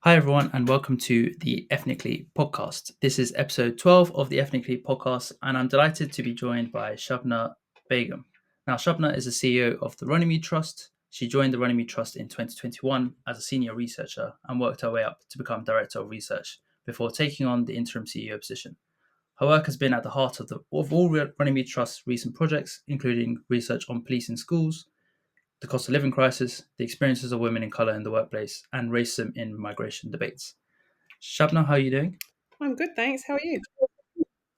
Hi, everyone, and welcome to the Ethnically Podcast. This is episode 12 of the Ethnically Podcast, and I'm delighted to be joined by Shabna Begum. Now, Shabna is the CEO of the Runnymede Trust. She joined the Runnymede Trust in 2021 as a senior researcher and worked her way up to become director of research before taking on the interim CEO position. Her work has been at the heart of all Runnymede Trust's recent projects, including research on police in schools, the cost of living crisis, the experiences of women in colour in the workplace, and racism in migration debates. Shabna, how are you doing? I'm good, thanks. How are you?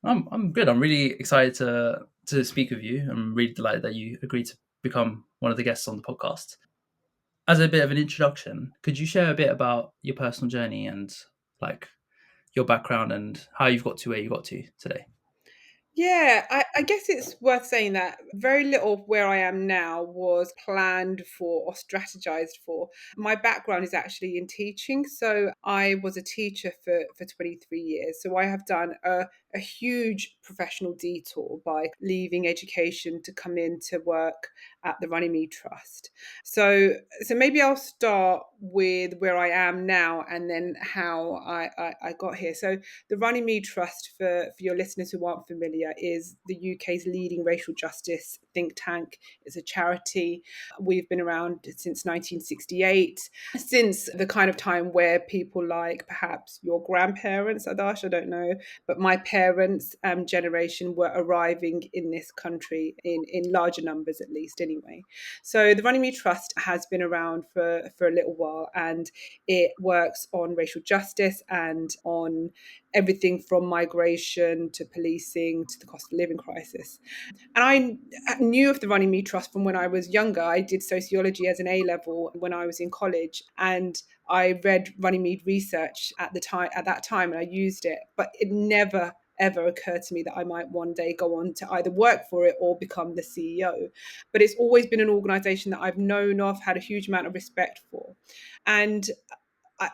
I'm good. I'm really excited to speak with you. I'm really delighted that you agreed to become one of the guests on the podcast. As a bit of an introduction, could you share a bit about your personal journey and like your background and how you've got to where you got to today? I guess it's worth saying that very little of where I am now was planned for or strategized for. My background is actually in teaching. So I was a teacher for 23 years. So I have done a huge professional detour by leaving education to come in to work at the Runnymede Trust. So maybe I'll start with where I am now and then how I got here. So the Runnymede Trust, for your listeners who aren't familiar, is the UK's leading racial justice think tank. It's a charity. We've been around since 1968, since the kind of time where people like perhaps your grandparents, Adarsh, I don't know, but my parents' generation were arriving in this country in larger numbers, at least anyway. So the Runnymede Trust has been around for a little while, and it works on racial justice and on everything from migration to policing to the cost of living crisis. And I knew of the Runnymede Trust from when I was younger. I did sociology as an A level when I was in college, and I read Runnymede research at that time, and I used it. But it never ever occurred to me that I might one day go on to either work for it or become the CEO. But it's always been an organisation that I've known of, had a huge amount of respect for, and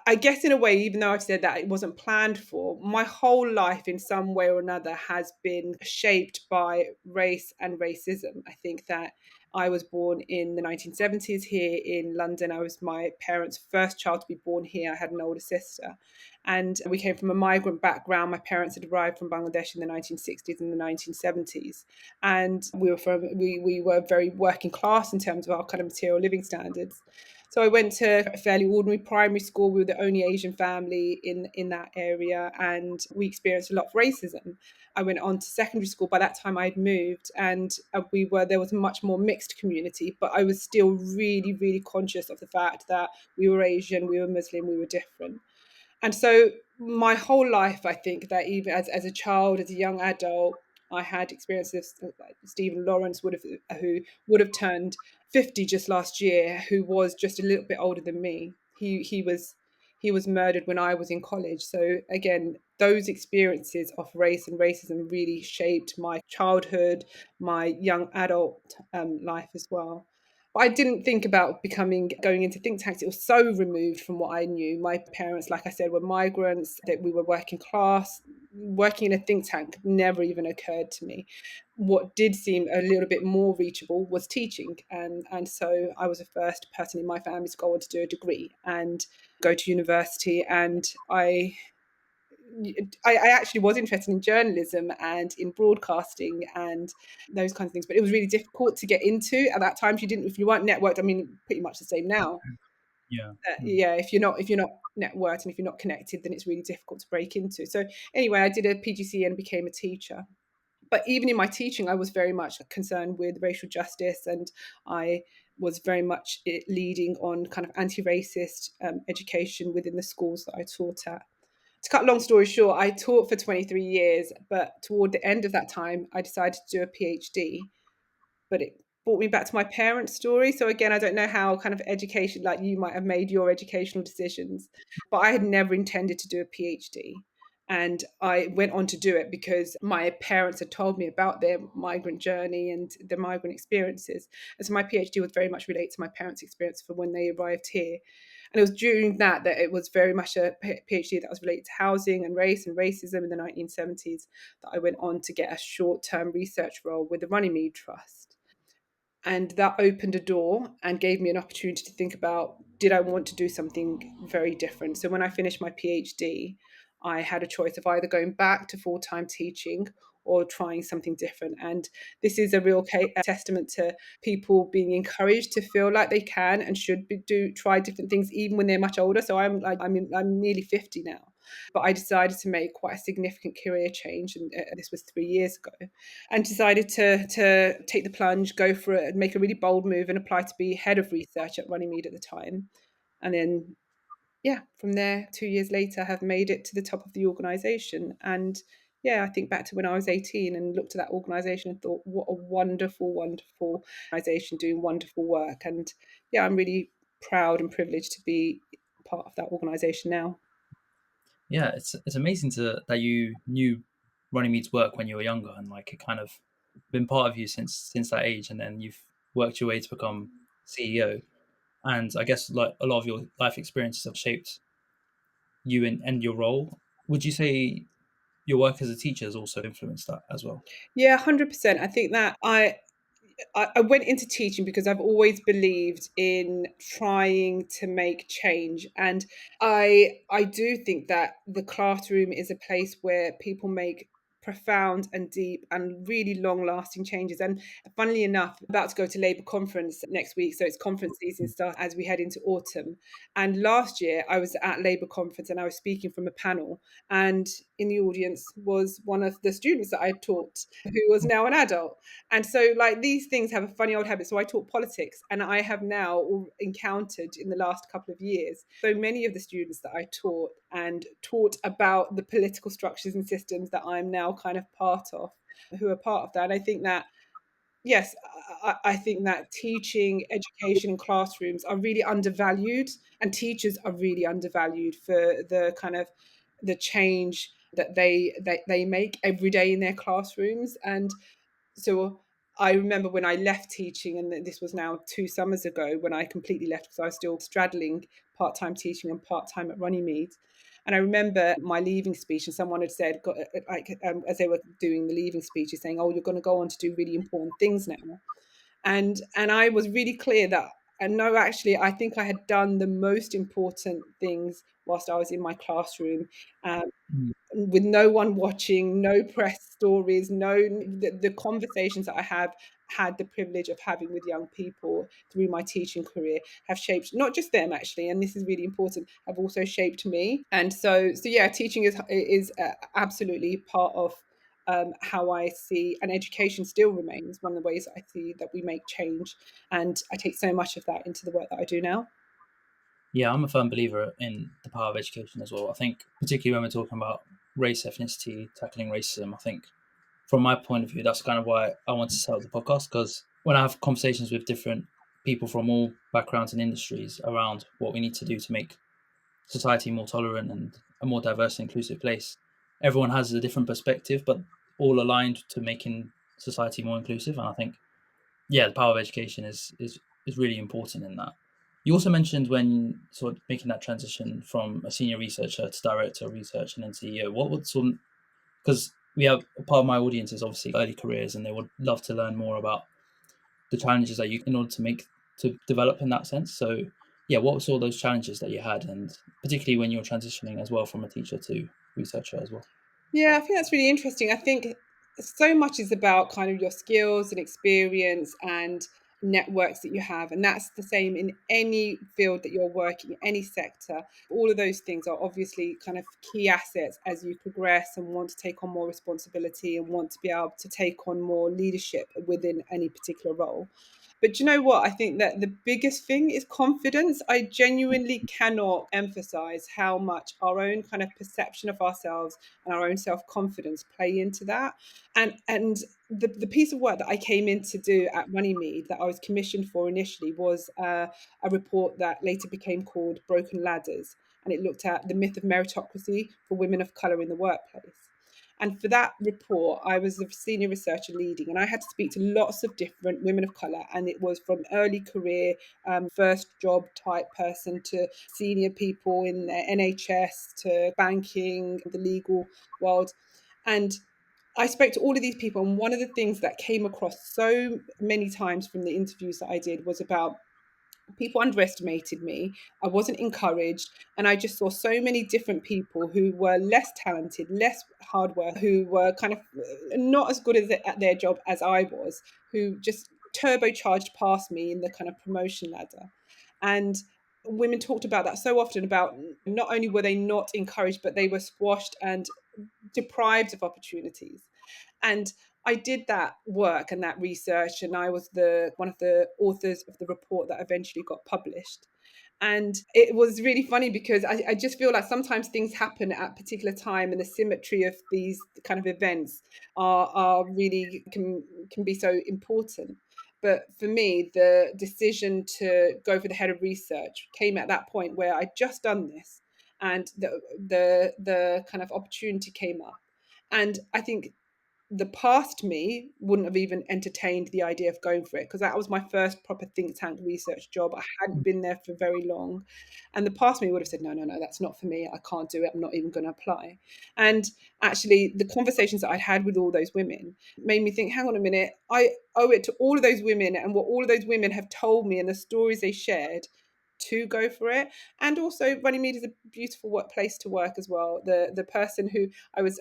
I guess in a way, even though I've said that it wasn't planned for, my whole life in some way or another has been shaped by race and racism. I think that I was born in the 1970s here in London. I was my parents' first child to be born here. I had an older sister. And we came from a migrant background. My parents had arrived from Bangladesh in the 1960s and the 1970s. And we were very working class in terms of our kind of material living standards. So I went to a fairly ordinary primary school. We were the only Asian family in that area, and we experienced a lot of racism. I went on to secondary school. By that time, I'd moved, and there was a much more mixed community. But I was still really, really conscious of the fact that we were Asian, we were Muslim, we were different. And so my whole life, I think that even as a child, as a young adult, I had experiences like Stephen Lawrence who would have turned 50 just last year, who was just a little bit older than me. He was murdered when I was in college. So again, those experiences of race and racism really shaped my childhood, my young adult life as well. But I didn't think about going into think tanks. It was so removed from what I knew. My parents, like I said, were migrants, that we were working class. Working in a think tank never even occurred to me. What did seem a little bit more reachable was teaching. And so I was the first person in my family to go on to do a degree and go to university. And I actually was interested in journalism and in broadcasting and those kinds of things, but it was really difficult to get into at that time. If you weren't networked, I mean, pretty much the same now. Yeah. Yeah, if you're not networked and if you're not connected, then it's really difficult to break into. So anyway, I did a PGC and became a teacher. But even in my teaching, I was very much concerned with racial justice, and I was very much leading on kind of anti-racist education within the schools that I taught at. To cut a long story short, I taught for 23 years, but toward the end of that time, I decided to do a PhD. But it brought me back to my parents' story. So again, I don't know how kind of education, like you might have made your educational decisions, but I had never intended to do a PhD. And I went on to do it because my parents had told me about their migrant journey and their migrant experiences. And so my PhD was very much related to my parents' experience for when they arrived here. And it was during that it was very much a PhD that was related to housing and race and racism in the 1970s that I went on to get a short-term research role with the Runnymede Trust. And that opened a door and gave me an opportunity to think about, did I want to do something very different? So when I finished my PhD, I had a choice of either going back to full-time teaching or trying something different. And this is a real testament to people being encouraged to feel like they can and should try different things even when they're much older. So I'm nearly 50 now. But I decided to make quite a significant career change, and this was 3 years ago, and decided to take the plunge, go for it, and make a really bold move and apply to be head of research at Runnymede at the time. And then, yeah, from there, 2 years later, have made it to the top of the organisation. And yeah, I think back to when I was 18 and looked at that organisation and thought, what a wonderful, wonderful organisation doing wonderful work. And yeah, I'm really proud and privileged to be part of that organisation now. Yeah, it's amazing that you knew Runnymede's work when you were younger, and like it kind of been part of you since that age, and then you've worked your way to become CEO. And I guess like a lot of your life experiences have shaped you and your role. Would you say your work as a teacher has also influenced that as well? Yeah, 100%. I think that I went into teaching because I've always believed in trying to make change. And I do think that the classroom is a place where people make profound and deep and really long lasting changes. And funnily enough, I'm about to go to Labour conference next week. So it's conference season starts as we head into autumn. And last year I was at Labour conference and I was speaking from a panel. And in the audience was one of the students that I taught who was now an adult. And so, like, these things have a funny old habit. So, I taught politics, and I have now encountered in the last couple of years so many of the students that I taught and taught about the political structures and systems that I'm now kind of part of, who are part of that. And I think that, yes, I think that teaching, education, and classrooms are really undervalued, and teachers are really undervalued for the kind of the change that they make every day in their classrooms. And so I remember when I left teaching, and this was now 2 summers ago when I completely left because I was still straddling part-time teaching and part-time at Runnymede. And I remember my leaving speech, and someone had said, as they were doing the leaving speech, is saying, "Oh, you're going to go on to do really important things now." And I was really clear that, and no, actually, I think I had done the most important things whilst I was in my classroom. Um, Mm. with no one watching, no press stories, the conversations that I have had the privilege of having with young people through my teaching career have shaped not just them actually, and this is really important, have also shaped me. And so yeah, teaching is absolutely part of how I see, and education still remains one of the ways I see that we make change. And I take so much of that into the work that I do now. Yeah, I'm a firm believer in the power of education as well. I think, particularly when we're talking about race, ethnicity, tackling racism, I think from my point of view, that's kind of why I want to set up the podcast, because when I have conversations with different people from all backgrounds and industries around what we need to do to make society more tolerant and a more diverse and inclusive place, everyone has a different perspective, but all aligned to making society more inclusive. And I think, yeah, the power of education is really important in that. You also mentioned when sort of making that transition from a senior researcher to director of research and then CEO. What would some, because we have a part of my audience is obviously early careers and they would love to learn more about the challenges that you in order to develop in that sense. So yeah, what were all those challenges that you had, and particularly when you're transitioning as well from a teacher to researcher as well? Yeah, I think that's really interesting. I think so much is about kind of your skills and experience and networks that you have. And that's the same in any field that you're working, any sector. All of those things are obviously kind of key assets as you progress and want to take on more responsibility and want to be able to take on more leadership within any particular role. But do you know what? I think that the biggest thing is confidence. I genuinely cannot emphasize how much our own kind of perception of ourselves and our own self-confidence play into that. And the piece of work that I came in to do at Runnymede that I was commissioned for initially was a report that later became called Broken Ladders. And it looked at the myth of meritocracy for women of colour in the workplace. And for that report, I was the senior researcher leading, and I had to speak to lots of different women of colour. And it was from early career, first job type person to senior people in the NHS to banking, the legal world. And I spoke to all of these people, and one of the things that came across so many times from the interviews that I did was about people underestimated me. I wasn't encouraged. And I just saw so many different people who were less talented, less hard work, who were kind of not as good at their job as I was, who just turbocharged past me in the kind of promotion ladder. And women talked about that so often, about not only were they not encouraged, but they were squashed and deprived of opportunities. And I did that work and that research, and I was the one of the authors of the report that eventually got published. And it was really funny because I just feel like sometimes things happen at a particular time, and the symmetry of these kind of events are really can be so important. But for me, the decision to go for the head of research came at that point where I'd just done this, and the kind of opportunity came up. And I think the past me wouldn't have even entertained the idea of going for it, because that was my first proper think tank research job. I hadn't been there for very long. And the past me would have said, no, no, no, that's not for me. I can't do it. I'm not even going to apply. And actually, the conversations that I'd had with all those women made me think, hang on a minute, I owe it to all of those women and what all of those women have told me and the stories they shared to go for it. And also, Runnymede is a beautiful place to work as well. The person who I was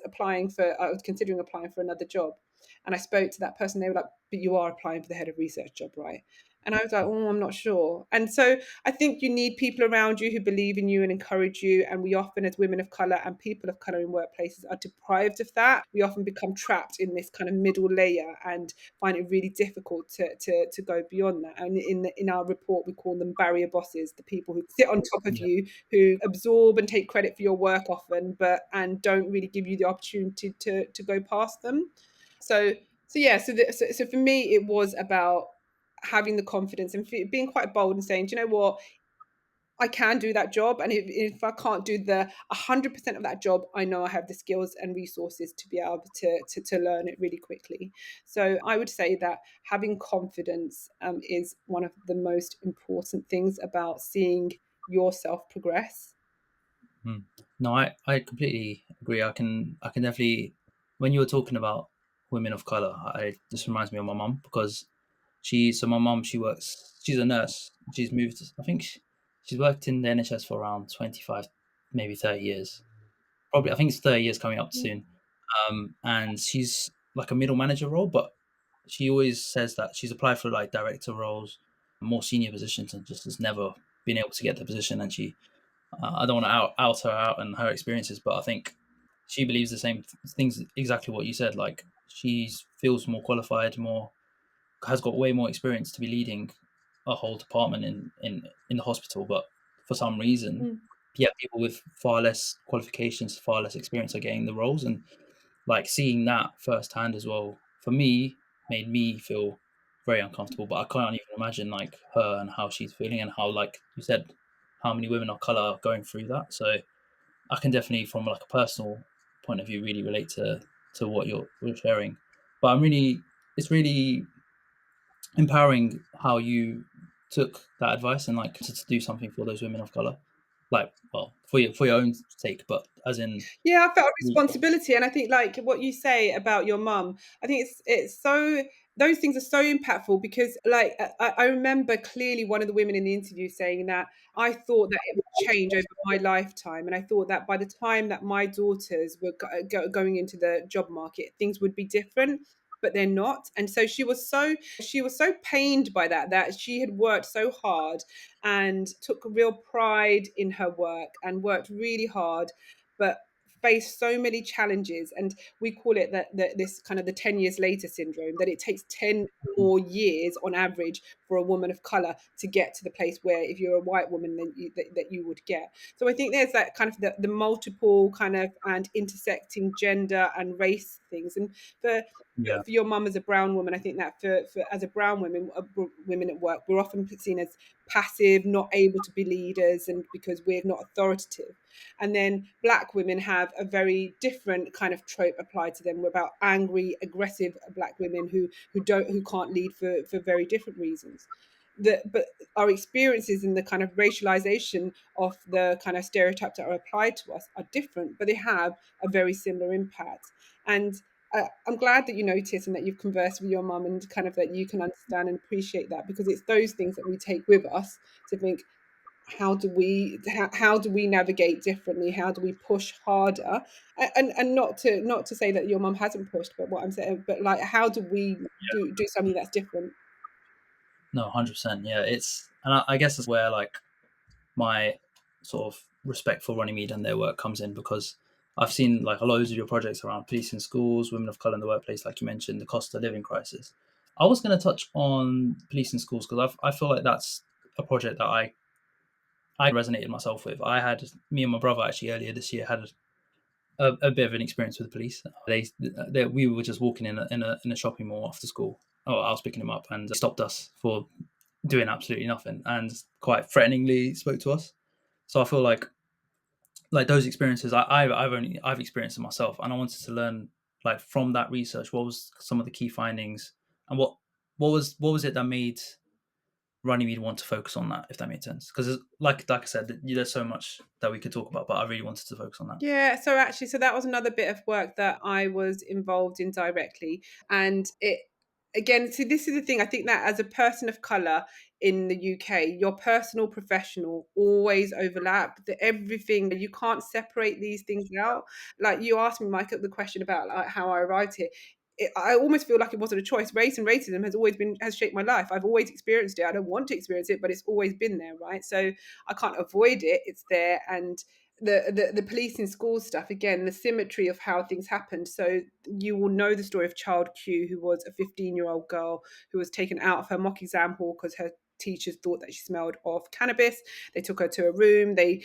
considering applying for another job, and I spoke to that person. They were like, "But you are applying for the head of research job, right?" And I was like, "Oh, I'm not sure." And so I think you need people around you who believe in you and encourage you. And we often, as women of color and people of color in workplaces, are deprived of that. We often become trapped in this kind of middle layer and find it really difficult to go beyond that. And in our report, we call them barrier bosses, the people who sit on top of Yeah. you, who absorb and take credit for your work often, but and don't really give you the opportunity to go past them. So so for me, it was about having the confidence and being quite bold and saying, do you know what, I can do that job. And if I can't do the 100% of that job, I know I have the skills and resources to be able to learn it really quickly. So I would say that having confidence is one of the most important things about seeing yourself progress. Mm. No, I completely agree. I can definitely, when you were talking about women of color, I this reminds me of my mum, because my mum, she's a nurse. She's moved, I think she's worked in the NHS for around 25, maybe 30 years. Probably, I think it's 30 years coming up Mm, soon. And she's like a middle manager role, but she always says that she's applied for like director roles, more senior positions, and just has never been able to get the position. And I don't want to out her out and her experiences, but I think she believes the same things, exactly what you said. Like, she feels more qualified, has got way more experience to be leading a whole department in the hospital, but for some reason, mm, yeah, people with far less qualifications, far less experience are getting the roles. And like, seeing that firsthand as well, for me, made me feel very uncomfortable. But I can't even imagine like her and how she's feeling, and how, like you said, how many women of color are going through that. So I can definitely, from like a personal point of view, really relate to what you're sharing. But it's really empowering how you took that advice and like to do something for those women of color, like, well, for your own sake, but as in, Yeah, I felt a responsibility, and I think like what you say about your mum, I think it's so those things are so impactful because like I remember clearly one of the women in the interview saying that I thought that it would change over my lifetime, and I thought that by the time that my daughters were going into the job market, things would be different. But they're not, and so she was so pained by that she had worked so hard and took real pride in her work and worked really hard, but face so many challenges. And we call it this kind of the 10 years later syndrome, that it takes 10 more years on average for a woman of color to get to the place where if you're a white woman then that you would get. So I think there's that kind of the multiple kind of and intersecting gender and race things. And for yeah, for your mum as a brown woman, I think that for as a brown woman, women at work, we're often seen as passive, not able to be leaders, and because we're not authoritative. And then black women have a very different kind of trope applied to them. We're about angry, aggressive black women who can't lead for very different reasons. But our experiences in the kind of racialization of the kind of stereotypes that are applied to us are different, but they have a very similar impact. And I'm glad that you notice and that you've conversed with your mum and kind of that you can understand and appreciate that, because it's those things that we take with us to think, how do we navigate differently, how do we push harder, and not to say that your mum hasn't pushed, but what I'm saying, but like, how do we do something that's different? No, 100%. Yeah, I guess that's where like my sort of respect for Runnymede and their work comes in, because I've seen like a lot of your projects around police in schools, women of color in the workplace, like you mentioned, the cost of living crisis. I was going to touch on police in schools because I feel like that's a project that I resonated myself with. Me and my brother actually earlier this year had a bit of an experience with the police. We were just walking in a shopping mall after school. Oh, I was picking him up and stopped us for doing absolutely nothing and quite threateningly spoke to us. So I feel like those experiences I've experienced it myself, and I wanted to learn like from that research what was some of the key findings, and what was it that made Runnymede want to focus on that, if that made sense, because like I said, there's so much that we could talk about, but I really wanted to focus on that. Yeah, so actually, so that was another bit of work that I was involved in directly. And it, again, see, this is the thing. I think that as a person of colour in the UK, your personal, professional always overlap. Everything, you can't separate these things out. Like you asked me, Michael, the question about like how I arrived here. I almost feel like it wasn't a choice. Race and racism has shaped my life. I've always experienced it. I don't want to experience it, but it's always been there, right? So I can't avoid it. It's there. And the police in school stuff, again, the symmetry of how things happened. So you will know the story of child Q, who was a 15-year-old girl who was taken out of her mock exam hall because her teachers thought that she smelled of cannabis. They took her to a room. They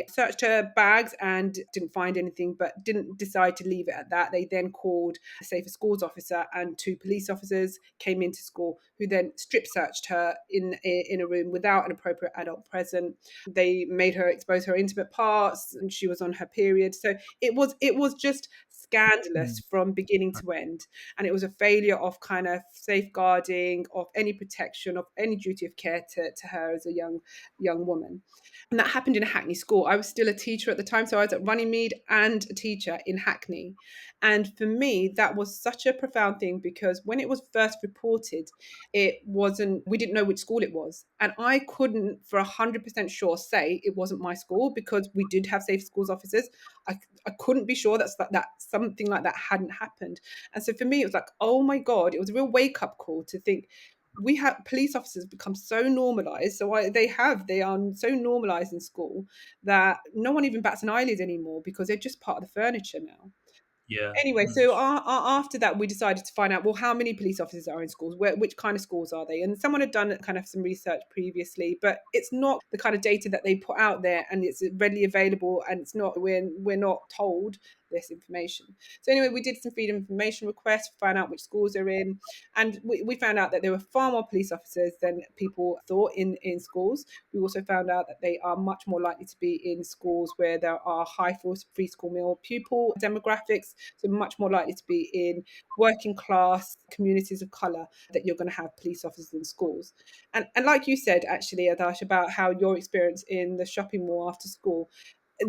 searched her bags and didn't find anything, but didn't decide to leave it at that. They then called a safer schools officer, and two police officers came into school who then strip searched her in a room without an appropriate adult present. They made her expose her intimate parts, and she was on her period. So it was just scandalous Mm. from beginning to end, and it was a failure of kind of safeguarding, of any protection, of any duty of care to her as a young woman. And that happened in a Hackney school. I was still a teacher at the time, so I was at Runnymede and a teacher in Hackney. And for me, that was such a profound thing, because when it was first reported, it wasn't, we didn't know which school it was. And I couldn't for 100% sure say it wasn't my school, because we did have safe schools officers. I couldn't be sure that something like that hadn't happened. And so for me, it was like, oh my God, it was a real wake up call to think, we have police officers become so normalized. They are so normalized in school that no one even bats an eyelid anymore, because they're just part of the furniture now. Yeah. Anyway, Mm. so after that, we decided to find out, well, how many police officers are in schools? Which kind of schools are they? And someone had done kind of some research previously, but it's not the kind of data that they put out there, and it's readily available, and it's not, we're not told this information. So anyway, we did some freedom of information requests to find out which schools they're in, and we found out that there were far more police officers than people thought in schools. We also found out that they are much more likely to be in schools where there are high free school meal pupil demographics, so much more likely to be in working class communities of colour, that you're going to have police officers in schools. And like you said, actually, Adarsh, about how your experience in the shopping mall after school,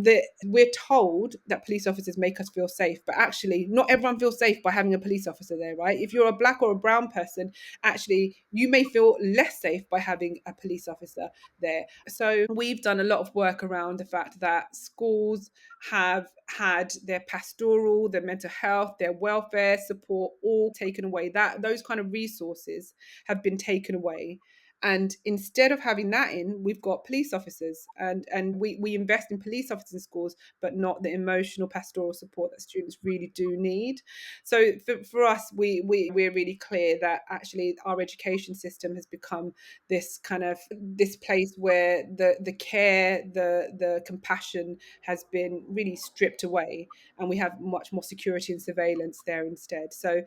that we're told that police officers make us feel safe, but actually not everyone feels safe by having a police officer there, right? If you're a black or a brown person, actually you may feel less safe by having a police officer there. So we've done a lot of work around the fact that schools have had their pastoral, their mental health, their welfare support all taken away. That those kind of resources have been taken away. And instead of having that in, we've got police officers, and we invest in police officers in schools, but not the emotional pastoral support that students really do need. So for us, we're really clear that actually our education system has become this kind of this place where the care, the compassion has been really stripped away, and we have much more security and surveillance there instead. So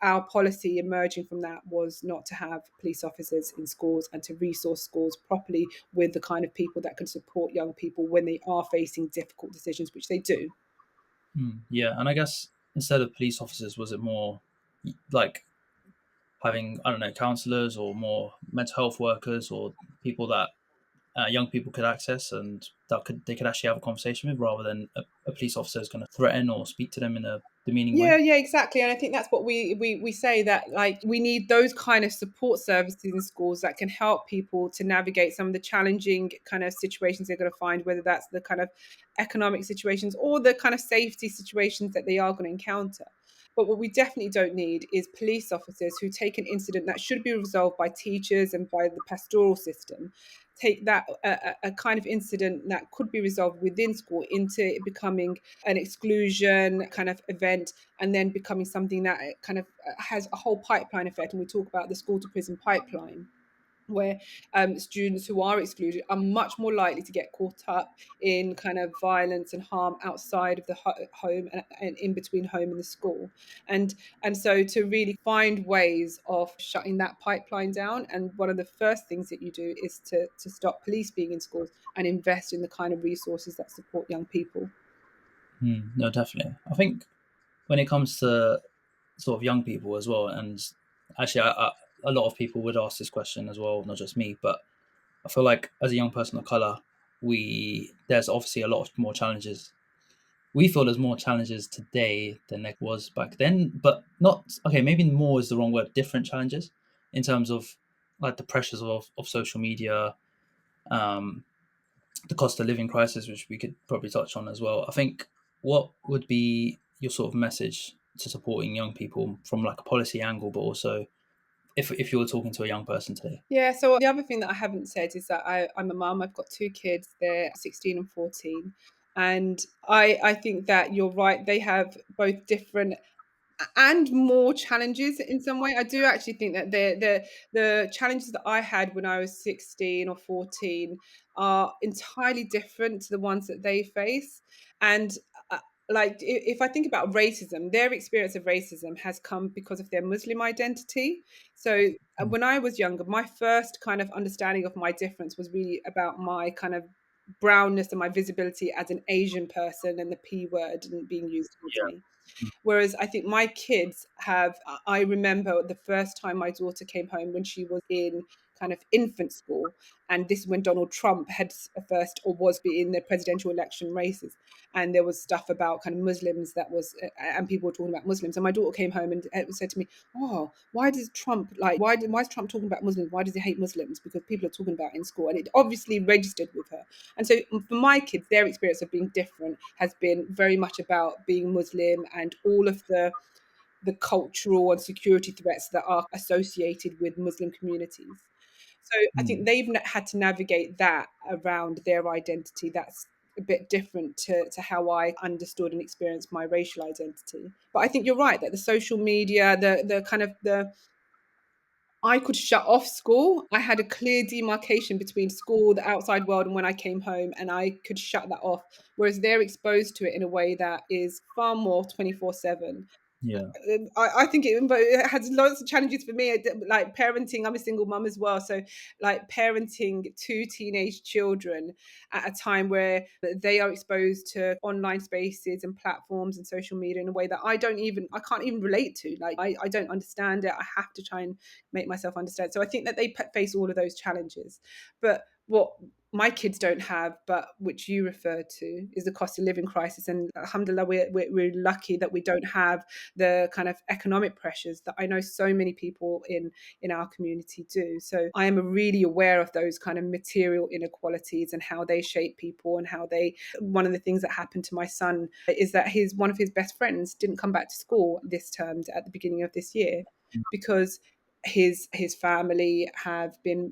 our policy emerging from that was not to have police officers in schools, and to resource schools properly with the kind of people that can support young people when they are facing difficult decisions, which they do. Mm. Yeah, and I guess instead of police officers, was it more like having, I don't know, counselors or more mental health workers or people that young people could access and that they could actually have a conversation with, rather than a police officer is going to threaten or speak to them in a demeaning way. Yeah, exactly. And I think that's what we say, that like we need those kind of support services in schools that can help people to navigate some of the challenging kind of situations they're going to find, whether that's the kind of economic situations or the kind of safety situations that they are going to encounter. But what we definitely don't need is police officers who take an incident that should be resolved by teachers and by the pastoral system, take that a kind of incident that could be resolved within school into it becoming an exclusion kind of event, and then becoming something that kind of has a whole pipeline effect. And we talk about the school to prison pipeline, where students who are excluded are much more likely to get caught up in kind of violence and harm outside of the home, and in between home and the school. And so to really find ways of shutting that pipeline down, and one of the first things that you do is to stop police being in schools and invest in the kind of resources that support young people. No, definitely. I think when it comes to sort of young people as well, and actually, a lot of people would ask this question as well, not just me, but I feel like as a young person of color, we there's obviously a lot more challenges. We feel there's more challenges today than there was back then, but not okay. Maybe more is the wrong word. Different challenges in terms of like the pressures of social media, um, the cost of living crisis, which we could probably touch on as well. I think what would be your sort of message to supporting young people from like a policy angle, but also if you were talking to a young person today? Yeah, so the other thing that I haven't said is that I'm a mum. I've got two kids. They're 16 and 14. And I think that you're right. They have both different and more challenges in some way. I do actually think that the challenges that I had when I was 16 or 14 are entirely different to the ones that they face. And uh, like if I think about racism, their experience of racism has come because of their Muslim identity. So Mm. when I was younger, my first kind of understanding of my difference was really about my kind of brownness and my visibility as an Asian person, and the P word and being used against Yeah. me. Whereas I think my kids have, I remember the first time my daughter came home when she was in kind of infant school. And this is when Donald Trump had first or was in the presidential election races. And there was stuff about kind of Muslims that was, and people were talking about Muslims. And my daughter came home and said to me, "Oh, why does Trump like, why is Trump talking about Muslims? Why does he hate Muslims? Because people are talking about it in school." And it obviously registered with her. And so for my kids, their experience of being different has been very much about being Muslim and all of the cultural and security threats that are associated with Muslim communities. So I think Mm. they've had to navigate that around their identity. That's a bit different to how I understood and experienced my racial identity. But I think you're right that the social media, the kind of the I could shut off school. I had a clear demarcation between school, the outside world, and when I came home, and I could shut that off. Whereas they're exposed to it in a way that is far more 24/7. Yeah. I think but it has lots of challenges for me. Like parenting, I'm a single mum as well. So, like parenting two teenage children at a time where they are exposed to online spaces and platforms and social media in a way that I can't even relate to. Like, I don't understand it. I have to try and make myself understand. So, I think that they face all of those challenges. But what my kids don't have, but which you referred to, is the cost of living crisis. And alhamdulillah, we're lucky that we don't have the kind of economic pressures that I know so many people in our community do. So I am really aware of those kind of material inequalities and how they shape people, and how they, one of the things that happened to my son is that his one of his best friends didn't come back to school this term at the beginning of this year, because his family have been,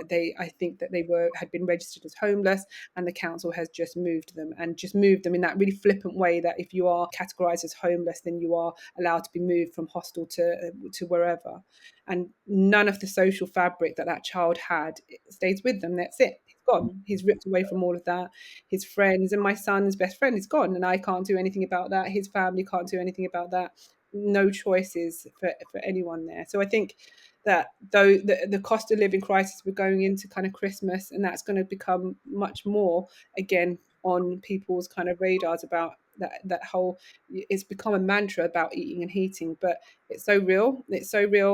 they, I think that they were had been registered as homeless, and the council has just moved them, and just moved them in that really flippant way that if you are categorized as homeless, then you are allowed to be moved from hostel to wherever. And none of the social fabric that that child had stays with them. That's it. He's gone. He's ripped away from all of that. His friends, and my son's best friend is gone, and I can't do anything about that. His family can't do anything about that. No choices for anyone there. So I think that though the cost of living crisis, we're going into kind of Christmas, and that's going to become much more again on people's kind of radars about that whole, it's become a mantra about eating and heating, but it's so real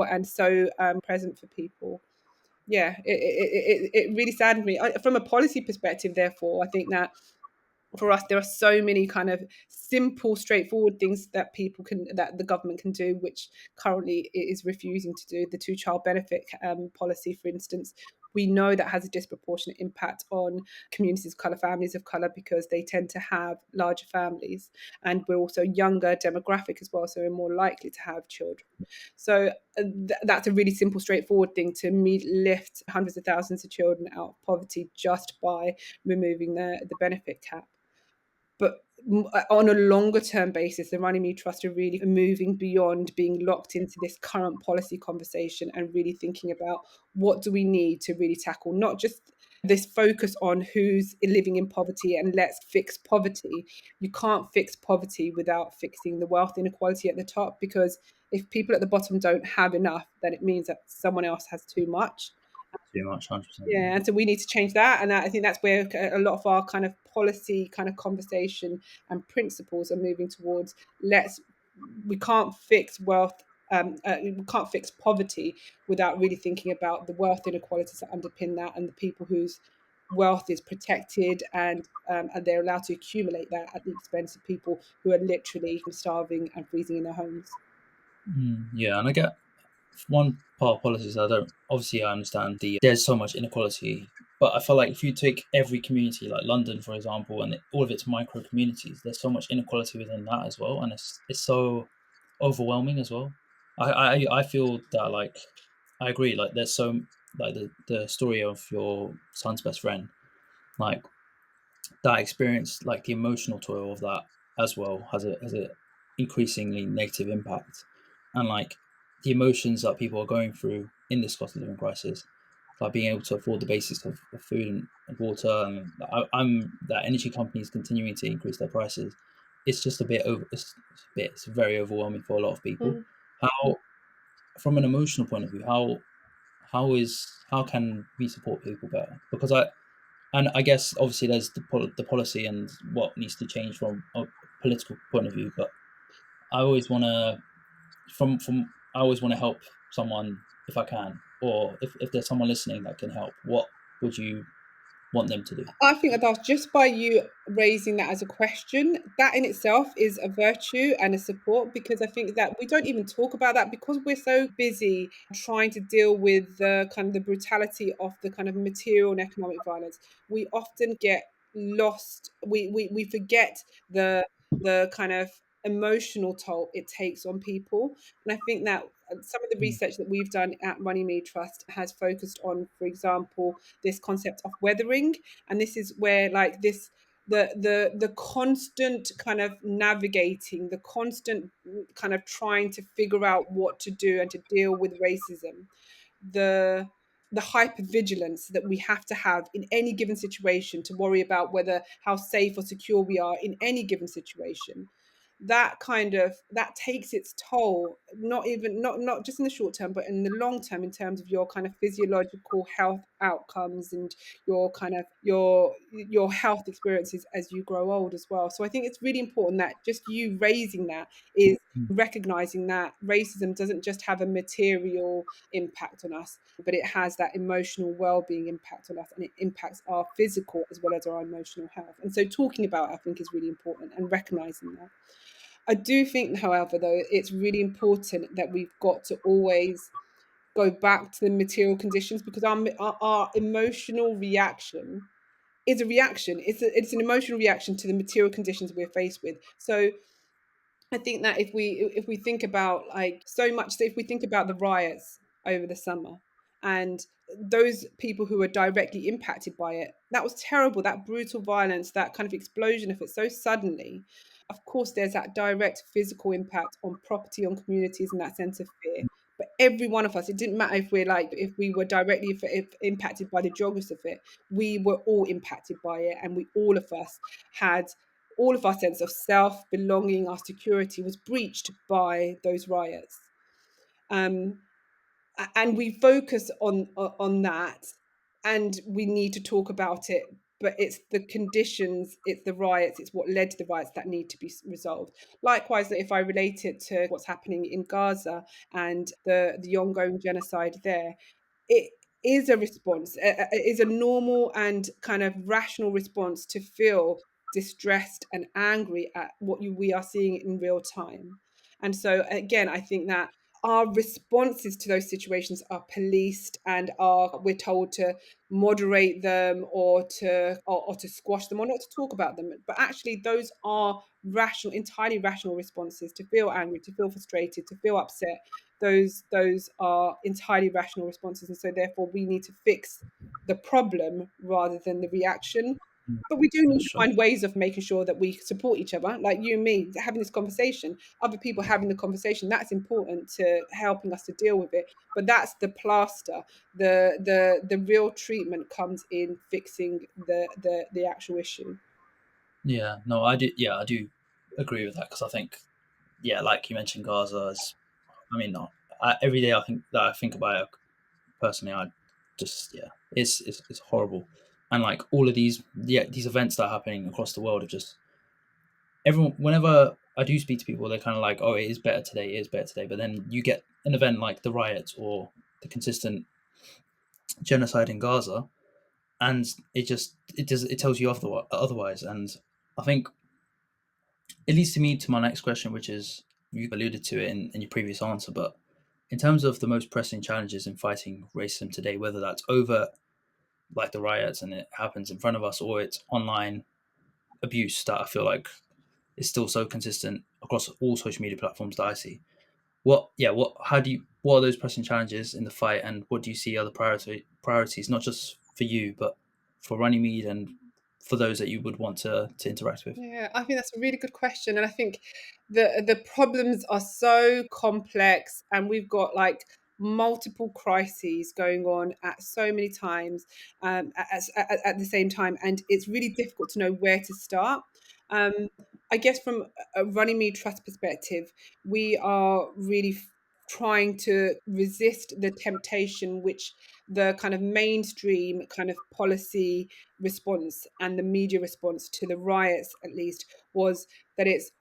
and so present for people. Yeah, it really saddened me. From a policy perspective, therefore I think that For us, there are so many kind of simple, straightforward things that that the government can do, which currently it is refusing to do. The two-child benefit policy, for instance, we know that has a disproportionate impact on communities of colour, families of colour, because they tend to have larger families, and we're also younger demographic as well, so we're more likely to have children. So that's a really simple, straightforward thing to lift hundreds of thousands of children out of poverty just by removing the benefit cap. But on a longer term basis, the Runnymede Trust are really moving beyond being locked into this current policy conversation and really thinking about what do we need to really tackle, not just this focus on who's living in poverty and let's fix poverty. You can't fix poverty without fixing the wealth inequality at the top, because if people at the bottom don't have enough, then it means that someone else has too much. Too much, 100%. Yeah, and so we need to change that, and I think that's where a lot of our kind of policy kind of conversation and principles are moving towards. We can't fix wealth, we can't fix poverty without really thinking about the wealth inequalities that underpin that, and the people whose wealth is protected, and they're allowed to accumulate that at the expense of people who are literally starving and freezing in their homes. Yeah, and I get one part of policies. I don't obviously I understand there's so much inequality, but I feel like if you take every community, like London for example, and all of its micro communities, there's so much inequality within that as well, and it's so overwhelming as well. I feel that, like, I agree. Like there's so, like, the story of your son's best friend, like that experience, like the emotional toil of that as well, has a increasingly negative impact, and like the emotions that people are going through in this cost of living crisis, like being able to afford the basics of food and water, and I'm that energy companies continuing to increase their prices. It's just a bit over. It's very overwhelming for a lot of people. Mm. How, from an emotional point of view, how can we support people better? Because I guess obviously there's the policy and what needs to change from a political point of view, but I always want to from I always want to help someone if I can, or if there's someone listening that can help. What would you want them to do? I think that that's just by you raising that as a question, that in itself is a virtue and a support, because I think that we don't even talk about that because we're so busy trying to deal with the kind of the brutality of the kind of material and economic violence. We often get lost. We forget the kind of emotional toll it takes on people. And I think that some of the Mm. research that we've done at Runnymede Trust has focused on, for example, this concept of weathering. And this is where, like, this the constant kind of navigating, the constant kind of trying to figure out what to do and to deal with racism, the the hypervigilance that we have to have in any given situation to worry about whether how safe or secure we are in any given situation, that takes its toll, not just in the short term but in the long term, in terms of your kind of physiological health outcomes and your kind of your health experiences as you grow old as well. So I think it's really important that just you raising that is recognizing that racism doesn't just have a material impact on us, but it has that emotional well-being impact on us, and it impacts our physical as well as our emotional health. And so talking about it, I think, is really important, and recognizing that. I do think, however, though, it's really important that we've got to always go back to the material conditions, because our emotional reaction is a reaction. It's an emotional reaction to the material conditions we're faced with. So I think that if we think about, like, so much, so if we think about the riots over the summer and those people who were directly impacted by it, that was terrible. That brutal violence, that kind of explosion of it so suddenly. Of course, there's that direct physical impact on property, on communities, and that sense of fear. But every one of us, it didn't matter if we were directly if impacted by the geography of it, we were all impacted by it, and we all of us had all of our sense of self, belonging, our security was breached by those riots. Um, and we focus on that, and we need to talk about it. But it's the conditions, it's the riots, it's what led to the riots that need to be resolved. Likewise, if I relate it to what's happening in Gaza and the ongoing genocide there, it is a response. It is a normal and kind of rational response to feel distressed and angry at what we are seeing in real time. And so again, I think that our responses to those situations are policed and are we're told to moderate them or to squash them or not to talk about them. But actually those are rational, entirely rational responses to feel angry, to feel frustrated, to feel upset. Those are entirely rational responses. And so therefore we need to fix the problem rather than the reaction. Mm, But we do need that's to true. find ways of making sure that we support each other, like you and me, having this conversation, other people having the conversation. That's important to helping us to deal with it. But that's the plaster. The real treatment comes in fixing the actual issue. Yeah, no, I do. Yeah, I do agree with that because I think, yeah, like you mentioned, Gaza is. I mean, not every day. I think about it personally. I just, yeah, it's horrible, and like all of these, yeah, these events that are happening across the world are just everyone. Whenever I do speak to people, they're kind of like, "Oh, it is better today. It is better today." But then you get an event like the riots or the consistent genocide in Gaza, and it tells you otherwise. And I think it leads to me to my next question, which is you alluded to it in your previous answer, but in terms of the most pressing challenges in fighting racism today, whether that's over like the riots and it happens in front of us, or it's online abuse that I feel like is still so consistent across all social media platforms that I see. What are those pressing challenges in the fight, and what do you see other priorities, not just for you, but for Runnymede and for those that you would want to interact with? Yeah, I think that's a really good question. And I think the problems are so complex and we've got like multiple crises going on at so many times at the same time. And it's really difficult to know where to start. Um, I guess from a Runnymede Trust perspective, we are really trying to resist the temptation which the kind of mainstream kind of policy response and the media response to the riots at least was that it's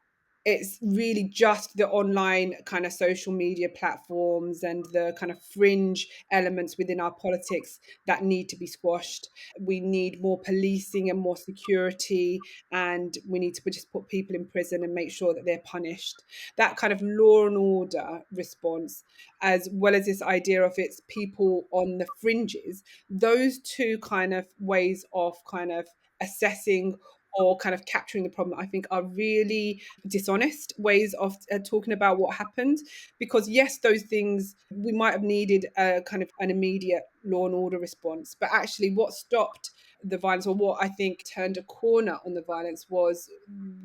really just the online kind of social media platforms and the kind of fringe elements within our politics that need to be squashed. We need more policing and more security, and we need to just put people in prison and make sure that they're punished. That kind of law and order response, as well as this idea of it's people on the fringes, those two kind of ways of kind of assessing or kind of capturing the problem, I think are really dishonest ways of talking about what happened. Because yes, those things we might have needed a kind of an immediate law and order response, but actually what stopped the violence, or what I think turned a corner on the violence, was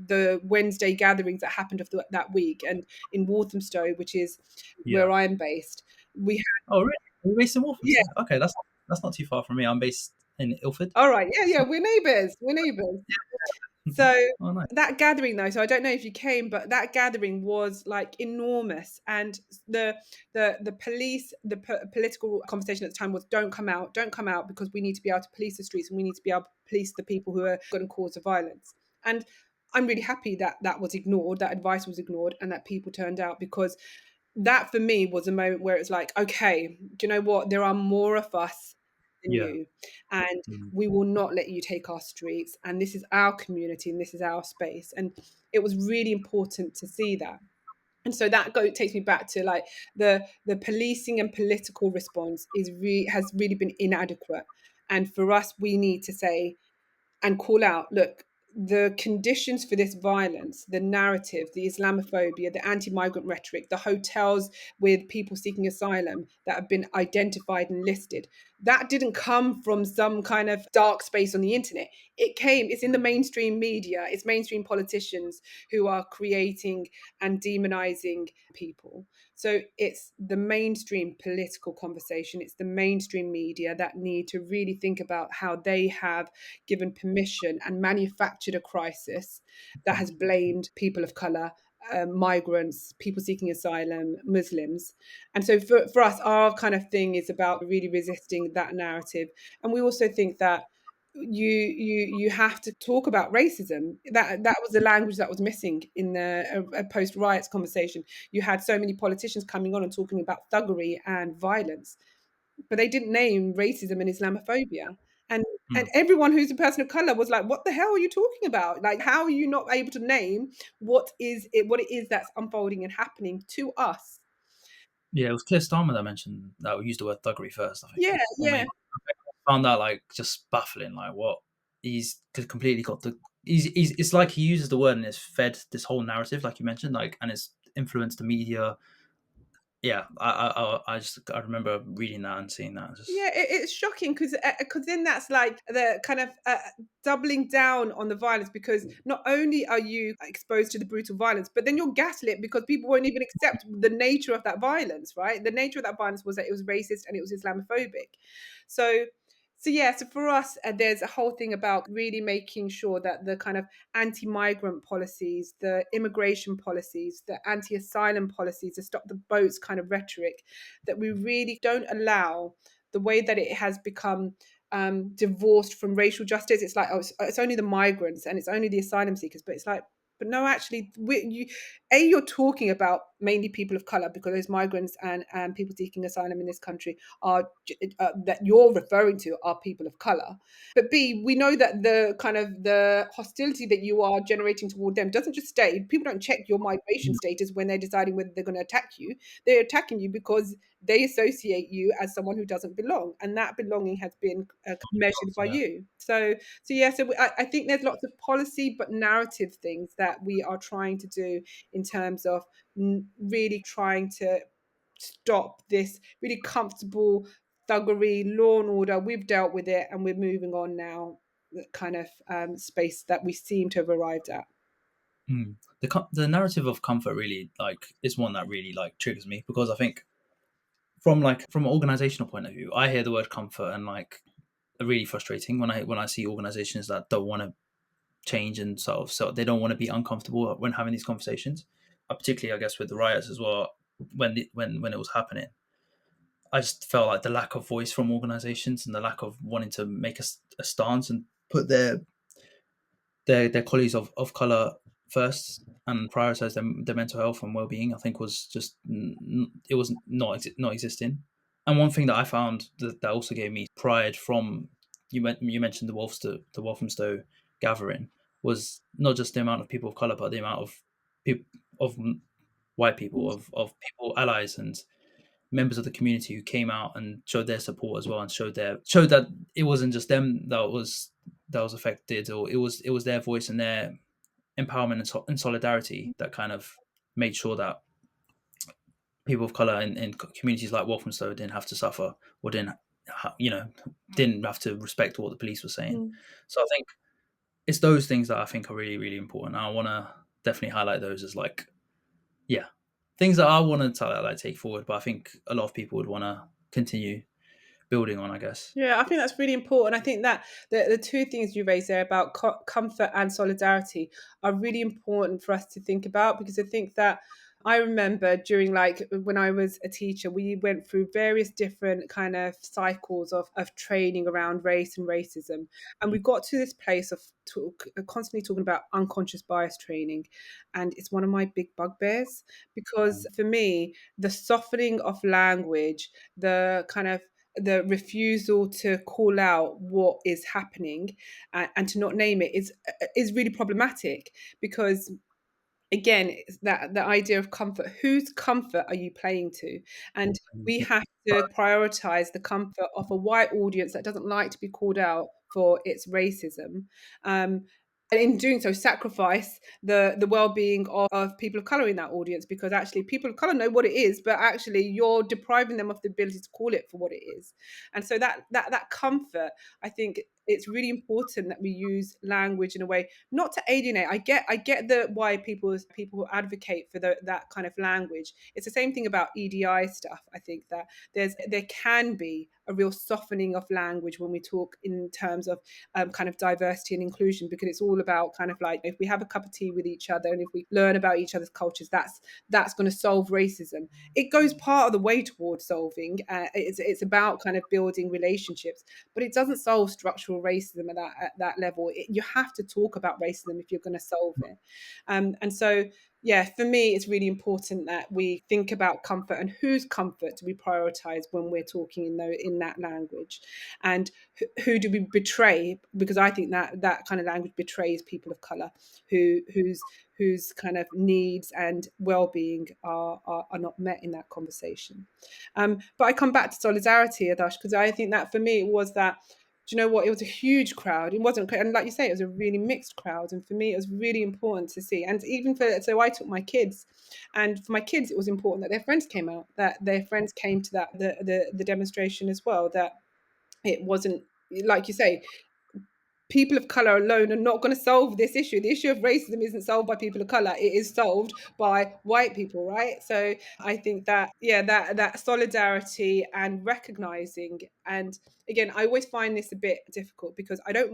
the Wednesday gatherings that happened of that week. And in Walthamstow, which is Yeah. where I'm based, we had, Oh, really? Are you based in yeah, Walthamstow? Okay, that's not too far from me. I'm based in Ilford. all right, yeah, yeah, So, we're neighbours, we're neighbours. So oh, nice. that gathering though, so I don't know if you came, but that gathering was like enormous. And the police, political conversation at the time was don't come out because we need to be able to police the streets and we need to be able to police the people who are going to cause the violence. And I'm really happy that that was ignored, that advice was ignored, and that people turned out, because that for me was a moment where it's like, okay, do you know what? There are more of us than Yeah. you, and Mm. we will not let you take our streets. And this is our community, and this is our space. And it was really important to see that. And so that takes me back to like the policing and political response has really been inadequate. And for us, we need to say and call out, look, the conditions for this violence, the narrative, the Islamophobia, the anti migrant rhetoric, the hotels with people seeking asylum that have been identified and listed, that didn't come from some kind of dark space on the internet. It's in the mainstream media, it's mainstream politicians who are creating and demonizing people. So it's the mainstream political conversation, it's the mainstream media that need to really think about how they have given permission and manufactured a crisis that has blamed people of color, migrants, people seeking asylum, Muslims. And so for us, our kind of thing is about really resisting that narrative. And we also think that you have to talk about racism. That was the language that was missing in the post riots conversation. You had so many politicians coming on and talking about thuggery and violence, but they didn't name racism and Islamophobia. And And Mm. everyone who's a person of color was like, what the hell are you talking about? Like, how are you not able to name what it is that's unfolding and happening to us? Yeah, it was Keir Starmer that mentioned that we used the word thuggery first, I think. Yeah, Or yeah. maybe I found that like just baffling. Like what he's completely got the he's it's like he uses the word and it's fed this whole narrative, like you mentioned, like and it's influenced the media. Yeah, I remember reading that and seeing that. Yeah, Just it's shocking because then that's like the kind of doubling down on the violence, because not only are you exposed to the brutal violence, but then you're gaslit because people won't even accept the nature of that violence, right? The nature of that violence was that it was racist and it was Islamophobic. So, so for us, there's a whole thing about really making sure that the kind of anti-migrant policies, the immigration policies, the anti-asylum policies, the stop the boats kind of rhetoric, that we really don't allow the way that it has become divorced from racial justice. It's like, oh, it's only the migrants and it's only the asylum seekers, but it's like, but no, actually, you're talking about mainly people of color, because those migrants and people seeking asylum in this country are that you're referring to are people of color. But B, we know that the kind of the hostility that you are generating toward them doesn't just stay. People don't check your migration status when they're deciding whether they're going to attack you. They're attacking you because they associate you as someone who doesn't belong, and that belonging has been measured by yeah. you. So I think there's lots of policy but narrative things that we are trying to do in terms of really trying to stop this really comfortable thuggery, law and order. We've dealt with it and we're moving on now, the kind of space that we seem to have arrived at. The narrative of comfort really like is one that really like triggers me because I think from an organizational point of view, I hear the word comfort and like really frustrating when I see organizations that don't want to change and so they don't want to be uncomfortable when having these conversations. Particularly, I guess, with the riots as well. When it was happening, I just felt like the lack of voice from organizations and the lack of wanting to make a stance and put their colleagues of color first and prioritize their mental health and well-being. I think was just it was not existing. And one thing that I found that also gave me pride from you mentioned the Walthamstow gathering was not just the amount of people of color, but the amount of people of white people of people allies and members of the community who came out and showed their support as well and showed that it wasn't just them that was affected, or it was their voice and their empowerment and solidarity that kind of made sure that people of color in communities like Walthamstow didn't have to suffer or didn't have to respect what the police were saying. Mm. So I think it's those things that I think are really really important. And I want to definitely highlight those as like yeah things that I want to like take forward, but I think a lot of people would want to continue building on, I guess. Yeah, I think that's really important. I think that the two things you raised there about comfort and solidarity are really important for us to think about, because I think that I remember during, like, when I was a teacher, we went through various different kind of cycles of training around race and racism. And we got to this place of constantly talking about unconscious bias training. And it's one of my big bugbears, because for me, the softening of language, the kind of the refusal to call out what is happening, and to not name it is really problematic, because again, it's that the idea of comfort, whose comfort are you playing to? And we have to prioritize the comfort of a white audience that doesn't like to be called out for its racism, and in doing so sacrifice the well-being of people of color in that audience, because actually people of color know what it is, but actually you're depriving them of the ability to call it for what it is. And so that comfort, I think it's really important that we use language in a way not to alienate. I get the why people advocate for that kind of language. It's the same thing about EDI stuff. I think that there can be a real softening of language when we talk in terms of kind of diversity and inclusion, because it's all about kind of like, if we have a cup of tea with each other and if we learn about each other's cultures, that's going to solve racism. It goes part of the way towards solving. It's about kind of building relationships, but it doesn't solve structural racism at that level. You have to talk about racism if you're going to solve it. And so, yeah, for me, it's really important that we think about comfort and whose comfort do we prioritize when we're talking in that language, and who do we betray? Because I think that kind of language betrays people of color whose kind of needs and well-being are not met in that conversation. But I come back to solidarity, Adarsh, because I think that for me it was that, do you know what? It was a huge crowd. It wasn't, and like you say, it was a really mixed crowd. And for me, it was really important to see. And even so I took my kids, and for my kids, it was important that their friends came out, that their friends came to the demonstration as well. That it wasn't, like you say, people of color alone are not going to solve this issue. The issue of racism isn't solved by people of color. It is solved by white people, right? So I think that, yeah, that solidarity and recognizing, and again, I always find this a bit difficult because I don't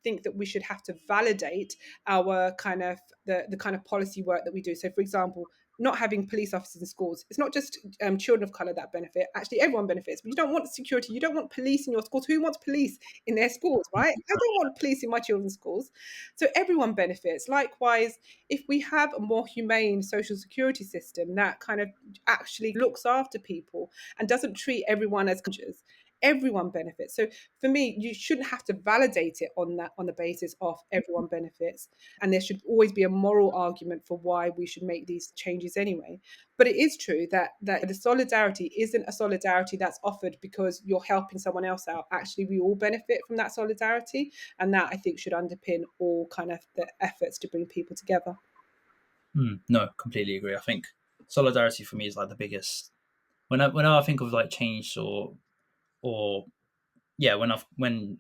think that we should have to validate our kind of the kind of policy work that we do. So for example, not having police officers in schools. It's not just children of color that benefit. Actually, everyone benefits. But you don't want security. You don't want police in your schools. Who wants police in their schools, right? I don't want police in my children's schools. So everyone benefits. Likewise, if we have a more humane social security system that kind of actually looks after people and doesn't treat everyone as conscious, everyone benefits. So for me, you shouldn't have to validate it on the basis of everyone benefits, and there should always be a moral argument for why we should make these changes anyway. But it is true that the solidarity isn't a solidarity that's offered because you're helping someone else out. Actually, we all benefit from that solidarity, and that I think should underpin all kind of the efforts to bring people together. No, completely agree. I think solidarity for me is like the biggest. Whenever I think of like change or yeah, when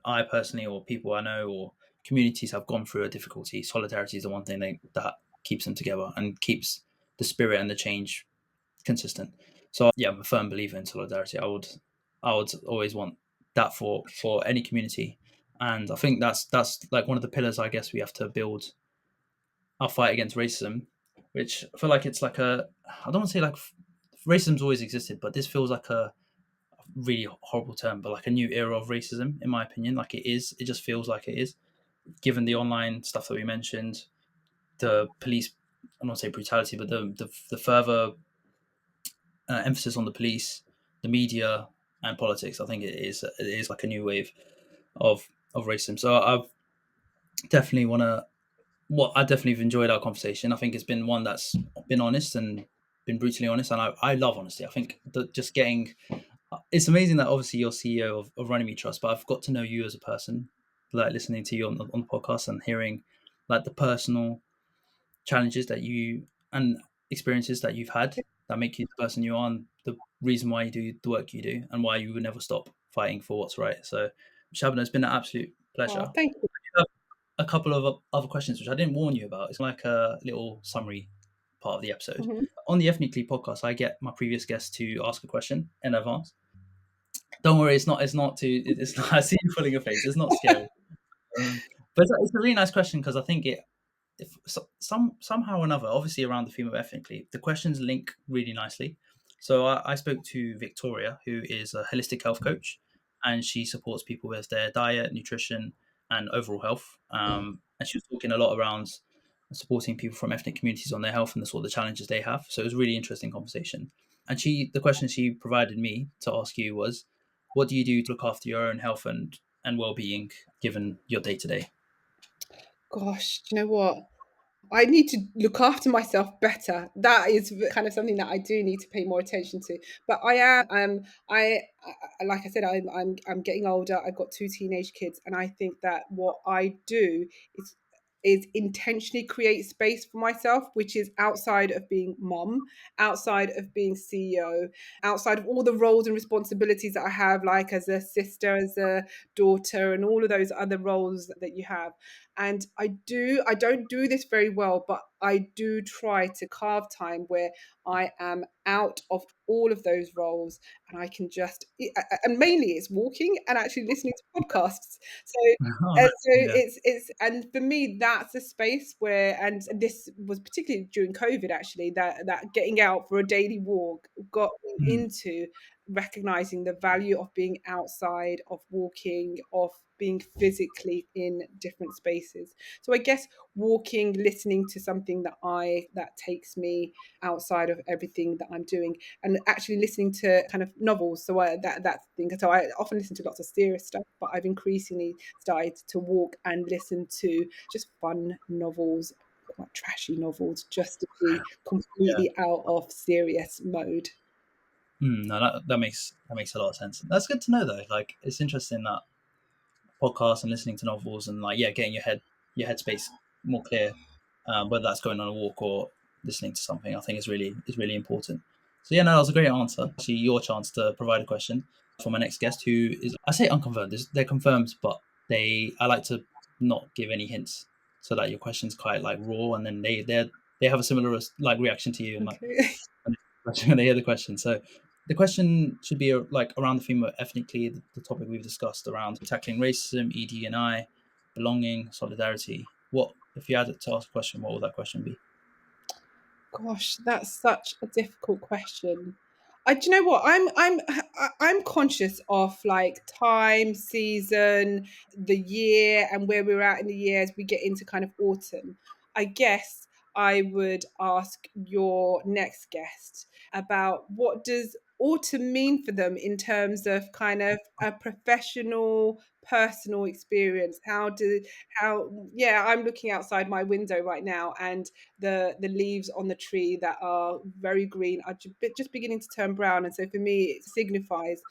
I personally or people I know or communities have gone through a difficulty, solidarity is the one thing that keeps them together and keeps the spirit and the change consistent. So yeah, I'm a firm believer in solidarity. I would always want that for any community, and I think that's like one of the pillars I guess we have to build our fight against racism, which I feel like it's like I don't want to say like racism's always existed, but this feels like a really horrible term, but like a new era of racism, in my opinion. Like it just feels like it is, given the online stuff that we mentioned, the police, I'm not say brutality, but the further emphasis on the police, the media, and politics. I think it is like a new wave of racism. So I've definitely want to. Well, I definitely have enjoyed our conversation. I think it's been one that's been honest and been brutally honest, and I love honesty. I think that just getting it's amazing that obviously you're CEO of Runnymede Trust, but I've got to know you as a person, like listening to you on the podcast and hearing like the personal challenges that you and experiences that you've had that make you the person you are, and the reason why you do the work you do, and why you would never stop fighting for what's right. So, Shabna, it's been an absolute Oh, pleasure. thank you. I have a couple of other questions which I didn't warn you about. It's like a little summary part of the episode. Mhm. On the Ethnically podcast, I get my previous guests to ask a question in advance. Don't worry, it's not. It's not too. It's not. I see you pulling a face. It's not scary. But it's a really nice question because I think if somehow or another, obviously around the theme of ethnically, the questions link really nicely. So I spoke to Victoria, who is a holistic health coach, and she supports people with their diet, nutrition, and overall health. And she was talking a lot around supporting people from ethnic communities on their health and the sort of the challenges they have. So it was a really interesting conversation. And the question she provided me to ask you was, what do you do to look after your own health and well-being given your day to day? Gosh, do you know what? I need to look after myself better. That is kind of something that I do need to pay more attention to. But I am, like I said, I'm getting older. I've got two teenage kids, and I think that what I do is intentionally create space for myself, which is outside of being mom, outside of being CEO, outside of all the roles and responsibilities that I have, like as a sister, as a daughter, and all of those other roles that you have. And I don't do this very well, but I do try to carve time where I am out of all of those roles, and I can just, and mainly it's walking and actually listening to podcasts. So Oh, nice. Yeah. it's and for me that's a space where, and this was particularly during COVID actually, that getting out for a daily walk got me Mm. into recognizing the value of being outside, of walking, of being physically in different spaces. So I guess walking, listening to something that takes me outside of everything that I'm doing, and actually listening to kind of novels. So that's the thing. So I often listen to lots of serious stuff, but I've increasingly started to walk and listen to just fun novels, quite trashy novels, just to be Yeah. completely out of serious mode. No, that makes a lot of sense. That's good to know though. Like it's interesting that podcasts and listening to novels and like getting your headspace more clear, whether that's going on a walk or listening to something, I think is really important. So yeah, no, that was a great answer. Actually, your chance to provide a question for my next guest, who is, I say unconfirmed, they're confirmed, but I like to not give any hints so that your question's quite like raw, and then they have a similar like reaction to you, and like Okay. when they hear the question. So the question should be like around the theme of ethnically, the topic we've discussed around tackling racism, ED&I, belonging, solidarity. What if you had to ask a question? What would that question be? Gosh, that's such a difficult question. Do you know what? I'm conscious of like time, season, the year, and where we're at in the year as we get into kind of autumn. I guess I would ask your next guest about what does autumn mean for them in terms of kind of a professional, personal experience. Yeah, I'm looking outside my window right now, and the leaves on the tree that are very green are just beginning to turn brown, and so for me it signifies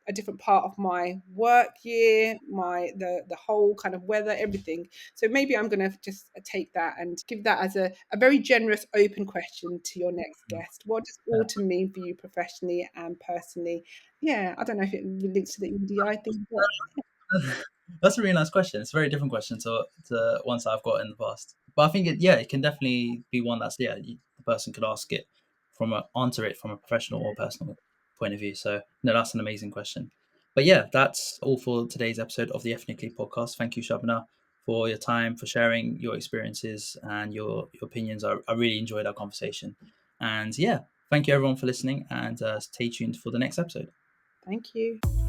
a different part of my work year, the whole kind of weather, everything. So maybe I'm going to just take that and give that as a very generous open question to your next guest. What does autumn mean for you professionally and personally? Yeah, I don't know if it links to the EDI thing, but That's a really nice question. It's a very different question to ones I've got in the past. But I think it can definitely be one that's the person could ask it answer it from a professional or personal point of view. So no, that's an amazing question. But yeah, that's all for today's episode of the Ethnically Podcast. Thank you, Shabna, for your time, for sharing your experiences and your opinions. I really enjoyed our conversation. And yeah, thank you everyone for listening, and stay tuned for the next episode. thank you.